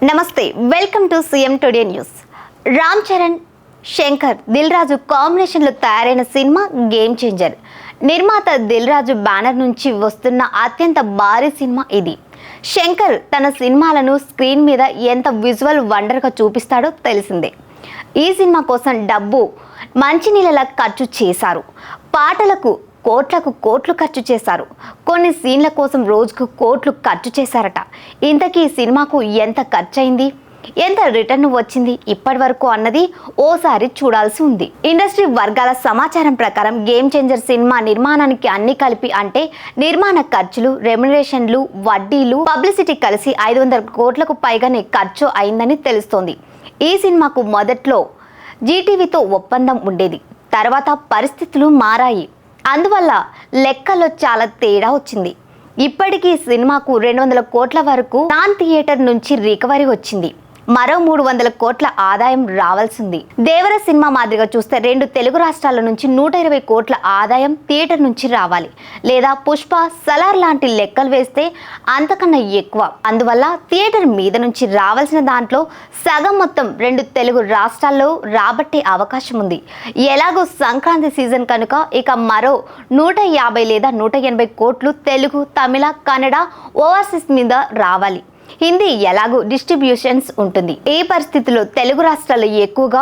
నమస్తే, welcome to CM today news. Ram Charan, Shankar, Dil Raju కాంబినేషన్లో తయారైన సినిమా గేమ్ చేంజర్. నిర్మాత దిల్ రాజు బ్యానర్ నుంచి వస్తున్న అత్యంత భారీ సినిమా ఇది. శంకర్ తన సినిమాలను స్క్రీన్ మీద ఎంత విజువల్ వండర్గా చూపిస్తాడో తెలిసిందే. ఈ సినిమా కోసం డబ్బు మంచినీళ్ళలా ఖర్చు చేశారు. పాటలకు కోట్లు ఖర్చు చేశారు. కొన్ని సీన్ల కోసం రోజుకు కోట్లు ఖర్చు చేశారట. ఇంతకీ ఈ సినిమాకు ఎంత ఖర్చు అయింది, ఎంత రిటర్న్ వచ్చింది ఇప్పటి వరకు అన్నది ఓసారి చూడాల్సి ఉంది. ఇండస్ట్రీ వర్గాల సమాచారం ప్రకారం గేమ్ చేంజర్ సినిమా నిర్మాణానికి అన్ని కలిపి అంటే నిర్మాణ ఖర్చులు, రెమ్యునరేషన్లు, వడ్డీలు, పబ్లిసిటీ కలిసి 500 కోట్లకు పైగానే ఖర్చు అయిందని తెలుస్తోంది. ఈ సినిమాకు మొదట్లో జీటీవీతో ఒప్పందం ఉండేది. తర్వాత పరిస్థితులు మారాయి. అందువల్ల లెక్కలో చాలా తేడా వచ్చింది. ఇప్పటికీ సినిమాకు 200 కోట్ల వరకు నాన్ థియేటర్ నుంచి రికవరీ వచ్చింది. మరో 300 కోట్ల ఆదాయం రావాల్సింది. దేవర సినిమా మాదిరిగా చూస్తే 2 తెలుగు రాష్ట్రాల నుంచి 120 కోట్ల ఆదాయం థియేటర్ నుంచి రావాలి. లేదా పుష్ప, సలార్ లాంటి లెక్కలు వేస్తే అంతకన్నా ఎక్కువ. అందువల్ల థియేటర్ మీద నుంచి రావాల్సిన దాంట్లో సగం మొత్తం 2 తెలుగు రాష్ట్రాల్లో రాబట్టే అవకాశం ఉంది. ఎలాగో సంక్రాంతి సీజన్ కనుక ఇక మరో 150 లేదా 180 కోట్లు తెలుగు, తమిళ, కన్నడ, ఓవర్సీస్ మీద రావాలి. హిందీ ఎలాగో డిస్ట్రిబ్యూషన్స్ ఉంటుంది. ఈ పరిస్థితిలో తెలుగు రాష్ట్రాల్లో ఎక్కువగా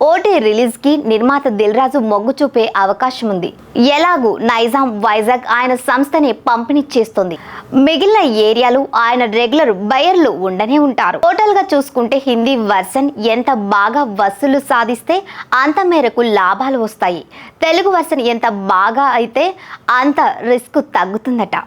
ఓటీ రిలీజ్కి నిర్మాత దిల్ రాజు మొగ్గు చూపే అవకాశం ఉంది. ఎలాగూ నైజాం, వైజాగ్ ఆయన సంస్థనే పంపిణీ చేస్తుంది. మిగిలిన ఏరియాలు ఆయన రెగ్యులర్ బయర్లు ఉండనే ఉంటారు. టోటల్ గా చూసుకుంటే హిందీ వర్షన్ ఎంత బాగా వసూలు సాధిస్తే అంత మేరకు లాభాలు వస్తాయి. తెలుగు వర్షన్ ఎంత బాగా అయితే అంత రిస్క్ తగ్గుతుందట.